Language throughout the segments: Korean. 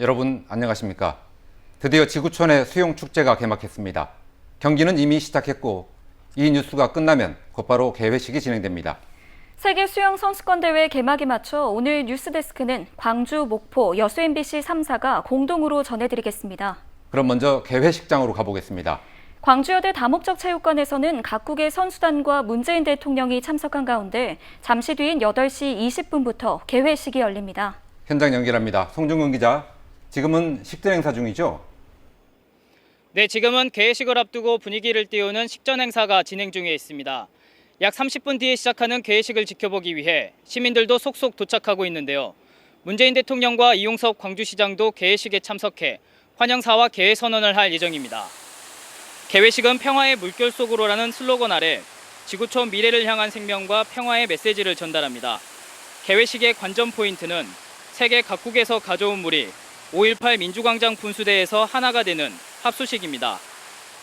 여러분 안녕하십니까? 드디어 지구촌의 수영축제가 개막했습니다. 경기는 이미 시작했고 이 뉴스가 끝나면 곧바로 개회식이 진행됩니다. 세계 수영 선수권 대회 개막에 맞춰 오늘 뉴스데스크는 광주, 목포, 여수 MBC 3사가 공동으로 전해드리겠습니다. 그럼 먼저 개회식장으로 가보겠습니다. 광주여대 다목적 체육관에서는 각국의 선수단과 문재인 대통령이 참석한 가운데 잠시 뒤인 8시 20분부터 개회식이 열립니다. 현장 연결합니다. 송중근 기자, 지금은 식전 행사 중이죠? 네, 지금은 개회식을 앞두고 분위기를 띄우는 식전 행사가 진행 중에 있습니다. 약 30분 뒤에 시작하는 개회식을 지켜보기 위해 시민들도 속속 도착하고 있는데요. 문재인 대통령과 이용섭 광주시장도 개회식에 참석해 환영사와 개회 선언을 할 예정입니다. 개회식은 평화의 물결 속으로라는 슬로건 아래 지구촌 미래를 향한 생명과 평화의 메시지를 전달합니다. 개회식의 관전 포인트는 세계 각국에서 가져온 물이 5.18 민주광장 분수대에서 하나가 되는 합수식입니다.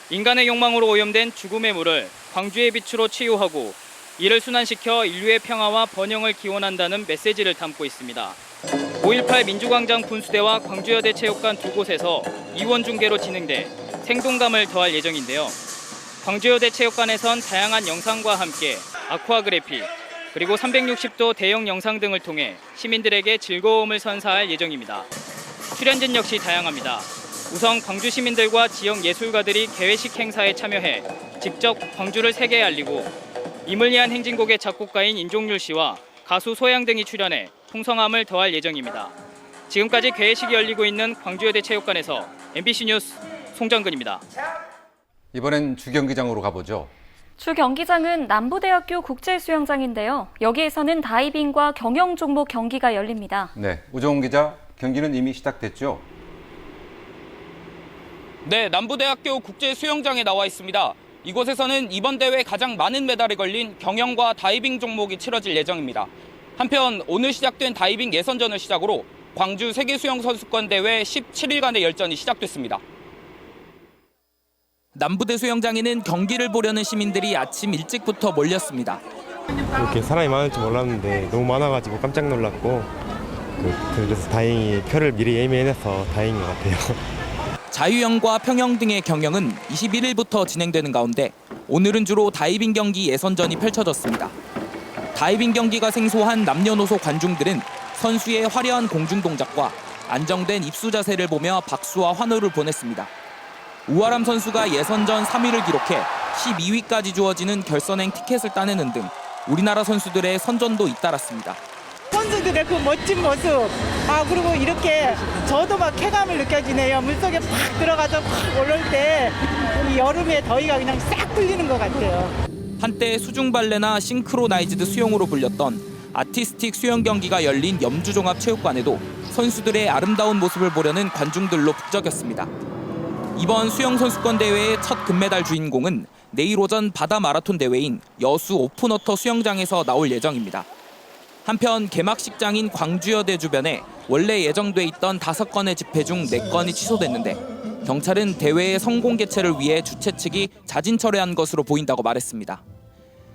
인간의 욕망으로 오염된 죽음의 물을 광주의 빛으로 치유하고 이를 순환시켜 인류의 평화와 번영을 기원한다는 메시지를 담고 있습니다. 5.18 민주광장 분수대와 광주여대 체육관 두 곳에서 이원 중계로 진행돼 생동감을 더할 예정인데요. 광주여대 체육관에선 다양한 영상과 함께 아쿠아그래피 그리고 360도 대형 영상 등을 통해 시민들에게 즐거움을 선사할 예정입니다. 출연진 역시 다양합니다. 우선 광주 시민들과 지역 예술가들이 개회식 행사에 참여해 직접 광주를 세계에 알리고 임을 위한 행진곡의 작곡가인 인종률 씨와 가수 소양 등이 출연해 풍성함을 더할 예정입니다. 지금까지 개회식이 열리고 있는 광주여대 체육관에서 MBC 뉴스 송정근입니다. 이번엔 주경기장으로 가보죠. 주 경기장은 남부대학교 국제수영장인데요. 여기에서는 다이빙과 경영 종목 경기가 열립니다. 네, 우정훈 기자, 경기는 이미 시작됐죠? 네, 남부대학교 국제수영장에 나와 있습니다. 이곳에서는 이번 대회 가장 많은 메달이 걸린 경영과 다이빙 종목이 치러질 예정입니다. 한편 오늘 시작된 다이빙 예선전을 시작으로 광주 세계수영선수권 대회 17일간의 열전이 시작됐습니다. 남부대 수영장에는 경기를 보려는 시민들이 아침 일찍부터 몰렸습니다. 이렇게 사람이 많을 줄 몰랐는데 너무 많아가지고 깜짝 놀랐고 그래서 다행히 표를 미리 예매해서 다행인 것 같아요. 자유형과 평영 등의 경영은 21일부터 진행되는 가운데 오늘은 주로 다이빙 경기 예선전이 펼쳐졌습니다. 다이빙 경기가 생소한 남녀노소 관중들은 선수의 화려한 공중 동작과 안정된 입수 자세를 보며 박수와 환호를 보냈습니다. 우아람 선수가 예선전 3위를 기록해 12위까지 주어지는 결선행 티켓을 따내는 등 우리나라 선수들의 선전도 잇따랐습니다. 선수들의 그 멋진 모습, 그리고 이렇게 저도 막 쾌감을 느껴지네요. 물속에 팍 들어가서 팍 올라올 때 이 여름의 더위가 그냥 싹 풀리는 것 같아요. 한때 수중발레나 싱크로나이즈드 수영으로 불렸던 아티스틱 수영 경기가 열린 염주종합체육관에도 선수들의 아름다운 모습을 보려는 관중들로 북적였습니다. 이번 수영선수권 대회의 첫 금메달 주인공은 내일 오전 바다 마라톤 대회인 여수 오픈워터 수영장에서 나올 예정입니다. 한편 개막식장인 광주여대 주변에 원래 예정돼 있던 5건의 집회 중 4건이 취소됐는데 경찰은 대회의 성공 개최를 위해 주최 측이 자진 철회한 것으로 보인다고 말했습니다.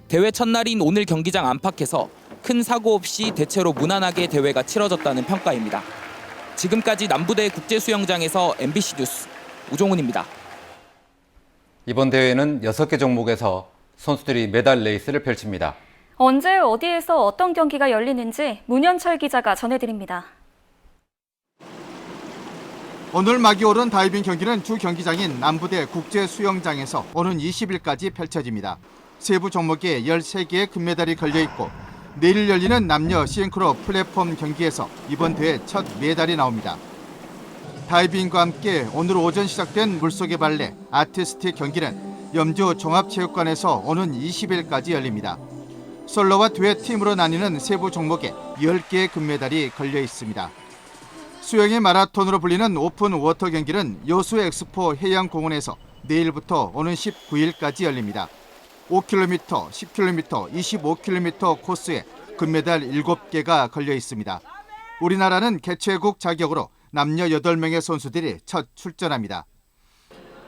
대회 첫날인 오늘 경기장 안팎에서 큰 사고 없이 대체로 무난하게 대회가 치러졌다는 평가입니다. 지금까지 남부대 국제수영장에서 MBC 뉴스 우종훈입니다. 이번 대회는 6개 종목에서 선수들이 메달 레이스를 펼칩니다. 언제 어디에서 어떤 경기가 열리는지 문현철 기자가 전해드립니다. 오늘 막이 오른 다이빙 경기는 주 경기장인 남부대 국제수영장에서 오는 20일까지 펼쳐집니다. 세부 종목에 13개의 금메달이 걸려있고 내일 열리는 남녀 싱크로 플랫폼 경기에서 이번 대회 첫 메달이 나옵니다. 다이빙과 함께 오늘 오전 시작된 물속의 발레 아티스틱 경기는 염주 종합체육관에서 오는 20일까지 열립니다. 솔로와 듀엣 팀으로 나뉘는 세부 종목에 10개의 금메달이 걸려 있습니다. 수영의 마라톤으로 불리는 오픈 워터 경기는 여수 엑스포 해양공원에서 내일부터 오는 19일까지 열립니다. 5km, 10km, 25km 코스에 금메달 7개가 걸려 있습니다. 우리나라는 개최국 자격으로 남녀 8명의 선수들이 첫 출전합니다.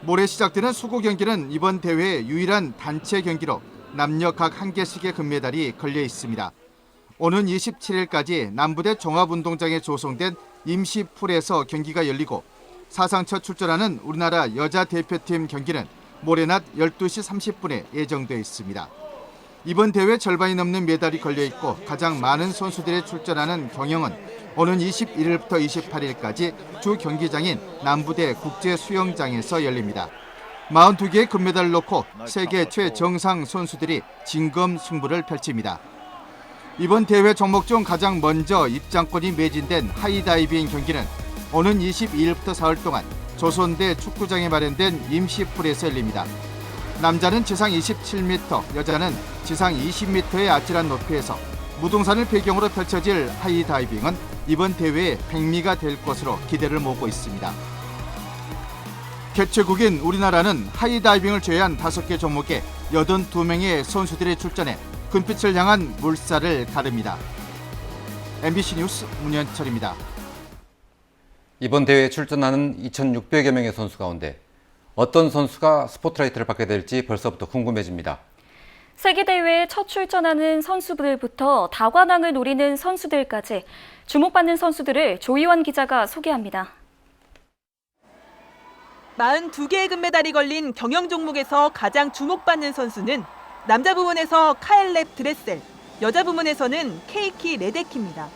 모레 시작되는 수구 경기는 이번 대회의 유일한 단체 경기로 남녀 각 1개씩의 금메달이 걸려 있습니다. 오는 27일까지 남부대 종합운동장에 조성된 임시풀에서 경기가 열리고 사상 첫 출전하는 우리나라 여자 대표팀 경기는 모레 낮 12시 30분에 예정돼 있습니다. 이번 대회 절반이 넘는 메달이 걸려있고 가장 많은 선수들이 출전하는 경영은 오는 21일부터 28일까지 주 경기장인 남부대 국제수영장에서 열립니다. 42개의 금메달을 놓고 세계 최정상 선수들이 진검 승부를 펼칩니다. 이번 대회 종목 중 가장 먼저 입장권이 매진된 하이다이빙 경기는 오는 22일부터 사흘 동안 조선대 축구장에 마련된 임시풀에서 열립니다. 남자는 지상 27m, 여자는 지상 20m의 아찔한 높이에서 무등산을 배경으로 펼쳐질 하이다이빙은 이번 대회의 백미가 될 것으로 기대를 모으고 있습니다. 개최국인 우리나라는 하이다이빙을 제외한 5개 종목에 82명의 선수들이 출전해 금빛을 향한 물살을 가릅니다. MBC 뉴스 문현철입니다. 이번 대회에 출전하는 2,600여 명의 선수 가운데 어떤 선수가 스포트라이트를 받게 될지 벌써부터 궁금해집니다. 세계대회에 첫 출전하는 선수들부터 다관왕을 노리는 선수들까지 주목받는 선수들을 조희원 기자가 소개합니다. 42개의 금메달이 걸린 경영 종목에서 가장 주목받는 선수는 남자 부문에서 카엘렙 드레셀, 여자 부문에서는 케이키 레데키입니다.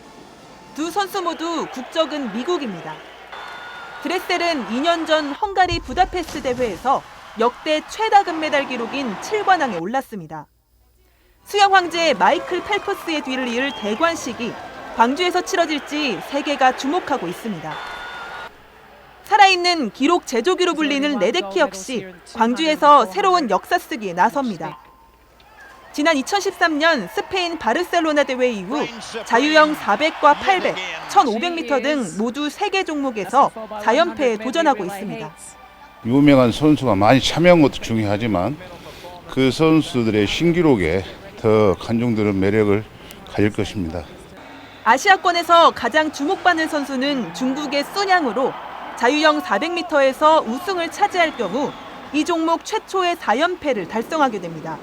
두 선수 모두 국적은 미국입니다. 드레셀은 2년 전 헝가리 부다페스트 대회에서 역대 최다 금메달 기록인 7관왕에 올랐습니다. 수영 황제 마이클 펠프스의 뒤를 이을 대관식이 광주에서 치러질지 세계가 주목하고 있습니다. 살아있는 기록 제조기로 불리는 레데키 역시 광주에서 새로운 역사 쓰기에 나섭니다. 지난 2013년 스페인 바르셀로나 대회 이후 자유형 400과 800, 1500m 등 모두 3개 종목에서 4연패에 도전하고 있습니다. 유명한 선수가 많이 참여한 것도 중요하지만 그 선수들의 신기록에 더 관중들은 매력을 가질 것입니다. 아시아권에서 가장 주목받는 선수는 중국의 순양으로 자유형 400m에서 우승을 차지할 경우 이 종목 최초의 4연패를 달성하게 됩니다.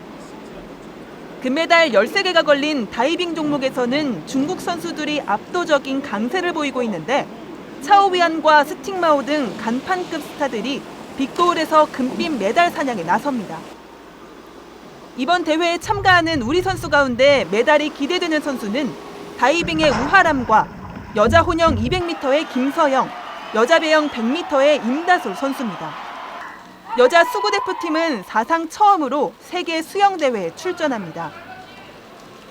금메달 13개가 걸린 다이빙 종목에서는 중국 선수들이 압도적인 강세를 보이고 있는데 차오위안과 스팅마오 등 간판급 스타들이 빅고울에서 금빛 메달 사냥에 나섭니다. 이번 대회에 참가하는 우리 선수 가운데 메달이 기대되는 선수는 다이빙의 우하람과 여자 혼영 200m의 김서영, 여자 배영 100m의 임다솔 선수입니다. 여자 수구대표팀은 사상 처음으로 세계 수영대회에 출전합니다.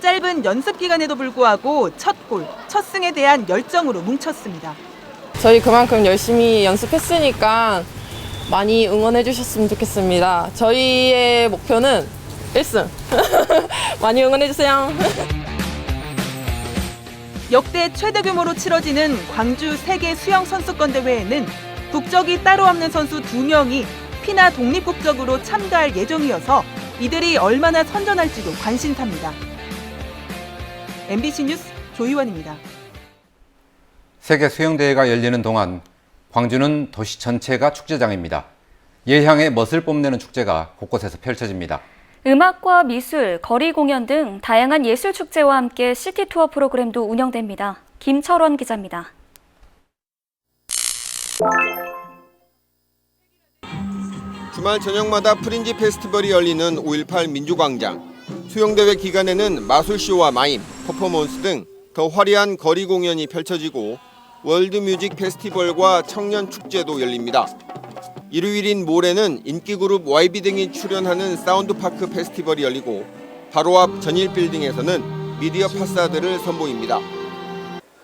짧은 연습 기간에도 불구하고 첫 골, 첫 승에 대한 열정으로 뭉쳤습니다. 저희 그만큼 열심히 연습했으니까 많이 응원해 주셨으면 좋겠습니다. 저희의 목표는 1승. 많이 응원해 주세요. 역대 최대 규모로 치러지는 광주 세계 수영 선수권 대회에는 국적이 따로 없는 선수 2명이 피나 독립국적으로 참가할 예정이어서 이들이 얼마나 선전할지도 관심사입니다. MBC 뉴스 조희원입니다. 세계 수영대회가 열리는 동안 광주는 도시 전체가 축제장입니다. 예향의 멋을 뽐내는 축제가 곳곳에서 펼쳐집니다. 음악과 미술, 거리 공연 등 다양한 예술 축제와 함께 시티 투어 프로그램도 운영됩니다. 김철원 기자입니다. 주말 저녁마다 프린지 페스티벌이 열리는 5.18 민주광장. 수영대회 기간에는 마술쇼와 마임, 퍼포먼스 등 더 화려한 거리 공연이 펼쳐지고 월드뮤직 페스티벌과 청년축제도 열립니다. 일요일인 모레는 인기그룹 YB 등이 출연하는 사운드파크 페스티벌이 열리고 바로 앞 전일빌딩에서는 미디어 파사드를 선보입니다.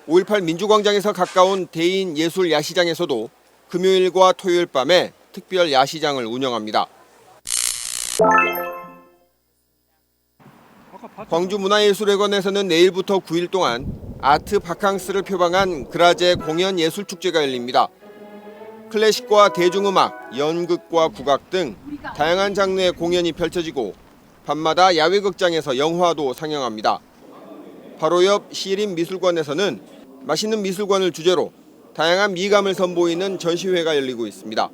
5.18 민주광장에서 가까운 대인 예술 야시장에서도 금요일과 토요일 밤에 특별 야시장을 운영합니다. 광주문화예술회관에서는 내일부터 9일 동안 아트 바캉스를 표방한 그라제 공연예술축제가 열립니다. 클래식과 대중음악, 연극과 국악 등 다양한 장르의 공연이 펼쳐지고 밤마다 야외극장에서 영화도 상영합니다. 바로 옆 시립미술관에서는 맛있는 미술관을 주제로 다양한 미감을 선보이는 전시회가 열리고 있습니다.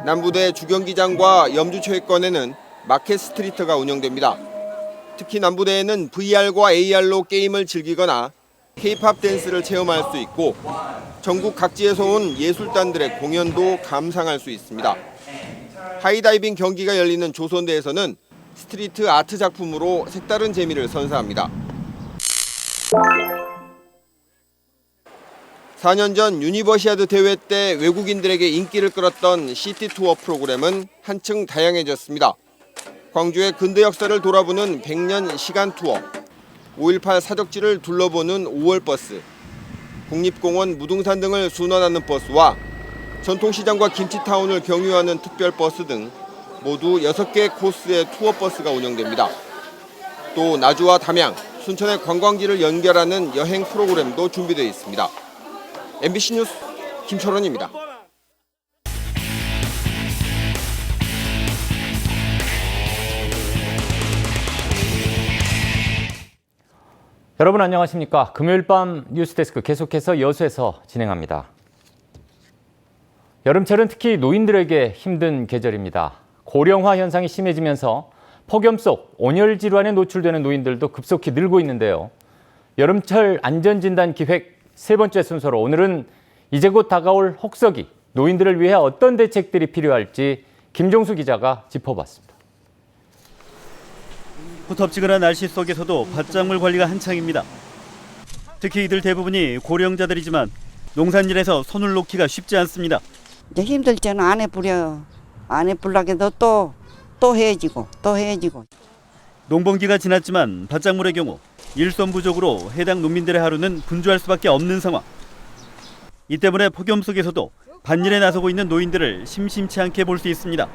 남부대 주경기장과 염주체육관에는 마켓 스트리트가 운영됩니다. 특히 남부대에는 VR과 AR로 게임을 즐기거나 K-팝 댄스를 체험할 수 있고 전국 각지에서 온 예술단들의 공연도 감상할 수 있습니다. 하이다이빙 경기가 열리는 조선대에서는 스트리트 아트 작품으로 색다른 재미를 선사합니다. 4년 전 유니버시아드 대회 때 외국인들에게 인기를 끌었던 시티 투어 프로그램은 한층 다양해졌습니다. 광주의 근대 역사를 돌아보는 100년 시간 투어, 5.18 사적지를 둘러보는 5월 버스, 국립공원 무등산 등을 순환하는 버스와 전통시장과 김치타운을 경유하는 특별버스 등 모두 6개 코스의 투어버스가 운영됩니다. 또 나주와 담양, 순천의 관광지를 연결하는 여행 프로그램도 준비되어 있습니다. MBC 뉴스 김철원입니다. 여러분 안녕하십니까? 금요일 밤 뉴스데스크 계속해서 여수에서 진행합니다. 여름철은 특히 노인들에게 힘든 계절입니다. 고령화 현상이 심해지면서 폭염 속 온열 질환에 노출되는 노인들도 급속히 늘고 있는데요. 여름철 안전진단 기획 세 번째 순서로 오늘은 이제 곧 다가올 혹서기, 노인들을 위해 어떤 대책들이 필요할지 김종수 기자가 짚어봤습니다. 후텁지근한 날씨 속에서도 밭작물 관리가 한창입니다. 특히 이들 대부분이 고령자들이지만 농산일에서 손을 놓기가 쉽지 않습니다. 이제 힘들 때는 안에 뿌려. 안에 불나게도 또 해지고 또 해지고. 농번기가 지났지만 밭작물의 경우 일손 부족으로 해당 농민들의 하루는 분주할 수밖에 없는 상황. 이 때문에 폭염 속에서도 밭일에 나서고 있는 노인들을 심심치 않게 볼 수 있습니다.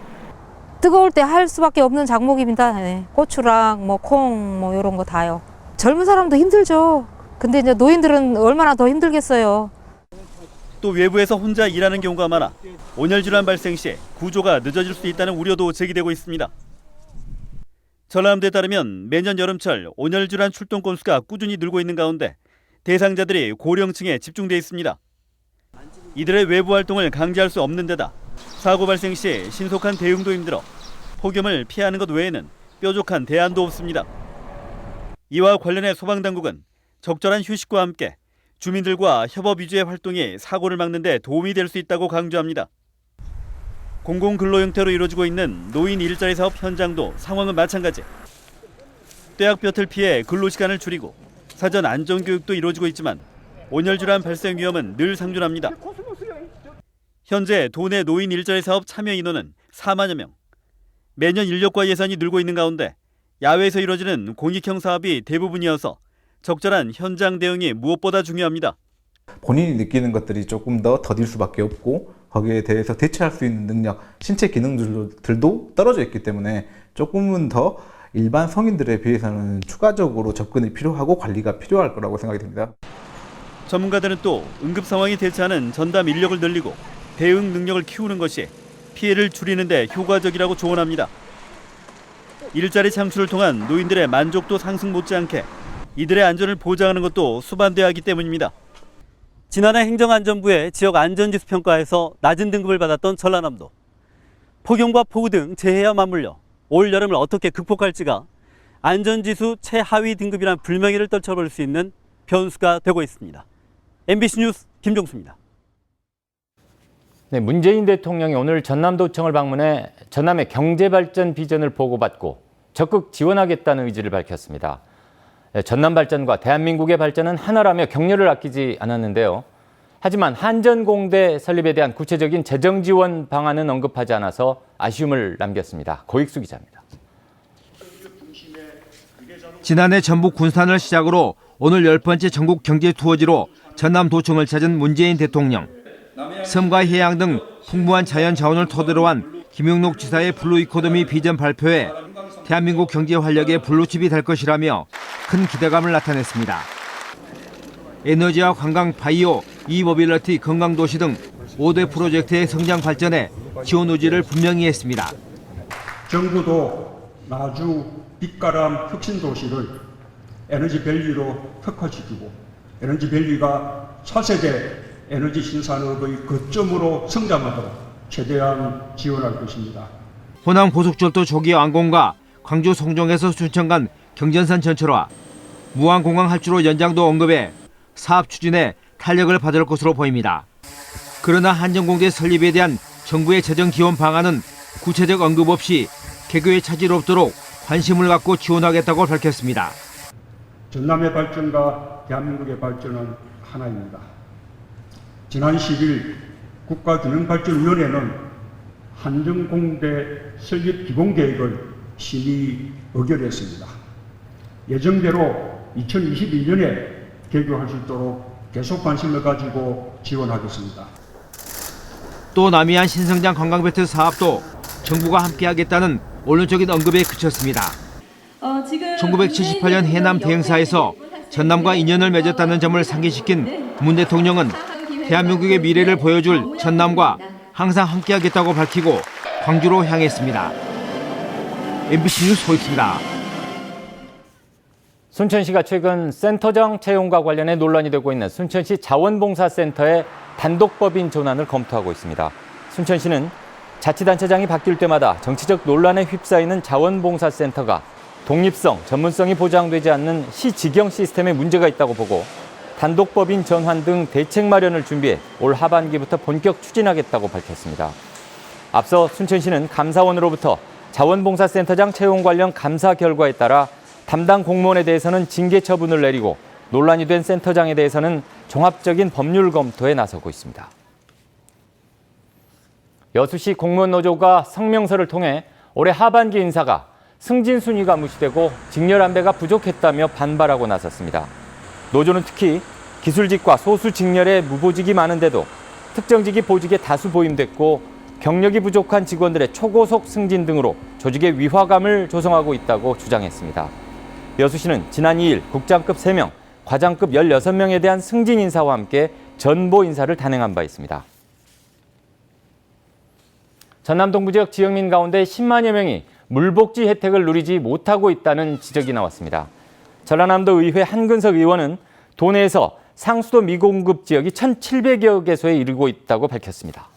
뜨거울 때 할 수밖에 없는 작목입니다. 네. 고추랑 콩 이런 거 다요. 젊은 사람도 힘들죠. 근데 이제 노인들은 얼마나 더 힘들겠어요. 또 외부에서 혼자 일하는 경우가 많아 온열 질환 발생 시 구조가 늦어질 수 있다는 우려도 제기되고 있습니다. 전라남도에 따르면 매년 여름철 온열 질환 출동 건수가 꾸준히 늘고 있는 가운데 대상자들이 고령층에 집중돼 있습니다. 이들의 외부 활동을 강제할 수 없는 데다 사고 발생 시 신속한 대응도 힘들어 폭염을 피하는 것 외에는 뾰족한 대안도 없습니다. 이와 관련해 소방당국은 적절한 휴식과 함께 주민들과 협업 위주의 활동이 사고를 막는 데 도움이 될 수 있다고 강조합니다. 공공근로 형태로 이루어지고 있는 노인 일자리 사업 현장도 상황은 마찬가지. 떼약볕을 피해 근로시간을 줄이고 사전 안전교육도 이루어지고 있지만 온열질환 발생 위험은 늘 상존합니다. 현재 도내 노인 일자리 사업 참여 인원은 4만여 명. 매년 인력과 예산이 늘고 있는 가운데 야외에서 이루어지는 공익형 사업이 대부분이어서 적절한 현장 대응이 무엇보다 중요합니다. 본인이 느끼는 것들이 조금 더 더딜 수밖에 없고 거기에 대해서 대처할 수 있는 능력, 신체 기능들도 떨어져 있기 때문에 조금은 더 일반 성인들에 비해서는 추가적으로 접근이 필요하고 관리가 필요할 거라고 생각이 듭니다. 전문가들은 또 응급 상황에 대처하는 전담 인력을 늘리고 대응 능력을 키우는 것이 피해를 줄이는 데 효과적이라고 조언합니다. 일자리 창출을 통한 노인들의 만족도 상승 못지않게 이들의 안전을 보장하는 것도 수반돼야 하기 때문입니다. 지난해 행정안전부의 지역 안전지수 평가에서 낮은 등급을 받았던 전라남도. 폭염과 폭우 등 재해와 맞물려 올 여름을 어떻게 극복할지가 안전지수 최하위 등급이란 불명예를 떨쳐버릴 수 있는 변수가 되고 있습니다. MBC 뉴스 김종수입니다. 네, 문재인 대통령이 오늘 전남도청을 방문해 전남의 경제발전 비전을 보고받고 적극 지원하겠다는 의지를 밝혔습니다. 전남 발전과 대한민국의 발전은 하나라며 격려를 아끼지 않았는데요. 하지만 한전공대 설립에 대한 구체적인 재정 지원 방안은 언급하지 않아서 아쉬움을 남겼습니다. 고익수 기자입니다. 지난해 전북 군산을 시작으로 오늘 10번째 전국 경제 투어지로 전남도청을 찾은 문재인 대통령. 섬과 해양 등 풍부한 자연 자원을 토대로 한 김용록 지사의 블루 이코노미 비전 발표에 대한민국 경제 활력의 블루칩이 될 것이라며 큰 기대감을 나타냈습니다. 에너지와 관광, 바이오, 이모빌리티, 건강도시 등 5대 프로젝트의 성장 발전에 지원 의지를 분명히 했습니다. 정부도 나주 빛가람 혁신도시를 에너지 밸리로 특화시키고 에너지 밸리가 차세대 에너지 신산업의 거점으로 성장하도록 최대한 지원할 것입니다. 호남 고속철도 조기 완공과 광주 송정에서 순천 간 경전선 전철화, 무안공항 할주로 연장도 언급해 사업 추진에 탄력을 받을 것으로 보입니다. 그러나 한전공대 설립에 대한 정부의 재정 지원 방안은 구체적 언급 없이 개교의 차질 없도록 관심을 갖고 지원하겠다고 밝혔습니다. 전남의 발전과 대한민국의 발전은 하나입니다. 지난 10일 국가균형발전위원회는 한전공대 설립 기본계획을 심의 의결했습니다. 예정대로 2021년에 개교할 수 있도록 계속 관심을 가지고 지원하겠습니다. 또 남이안 신성장 관광벨트 사업도 정부가 함께하겠다는 원론적인 언급에 그쳤습니다. 1978년 해남 대행사에서 전남과 인연을 맺었다는 점을 상기시킨 문 대통령은 대한민국의 미래를 보여줄 전남과 항상 함께하겠다고 밝히고 광주로 향했습니다. MBC 뉴스 소익입니다. 순천시가 최근 센터장 채용과 관련해 논란이 되고 있는 순천시 자원봉사센터의 단독법인 전환을 검토하고 있습니다. 순천시는 자치단체장이 바뀔 때마다 정치적 논란에 휩싸이는 자원봉사센터가 독립성, 전문성이 보장되지 않는 시 직영 시스템에 문제가 있다고 보고 단독법인 전환 등 대책 마련을 준비해 올 하반기부터 본격 추진하겠다고 밝혔습니다. 앞서 순천시는 감사원으로부터 자원봉사센터장 채용 관련 감사 결과에 따라 담당 공무원에 대해서는 징계 처분을 내리고 논란이 된 센터장에 대해서는 종합적인 법률 검토에 나서고 있습니다. 여수시 공무원노조가 성명서를 통해 올해 하반기 인사가 승진 순위가 무시되고 직렬 안배가 부족했다며 반발하고 나섰습니다. 노조는 특히 기술직과 소수 직렬에 무보직이 많은데도 특정직이 보직에 다수 보임됐고 경력이 부족한 직원들의 초고속 승진 등으로 조직의 위화감을 조성하고 있다고 주장했습니다. 여수시는 지난 2일 국장급 3명, 과장급 16명에 대한 승진 인사와 함께 전보 인사를 단행한 바 있습니다. 전남 동부 지역 지역민 가운데 10만여 명이 물복지 혜택을 누리지 못하고 있다는 지적이 나왔습니다. 전라남도 의회 한근석 의원은 도내에서 상수도 미공급 지역이 1,700여 개소에 이르고 있다고 밝혔습니다.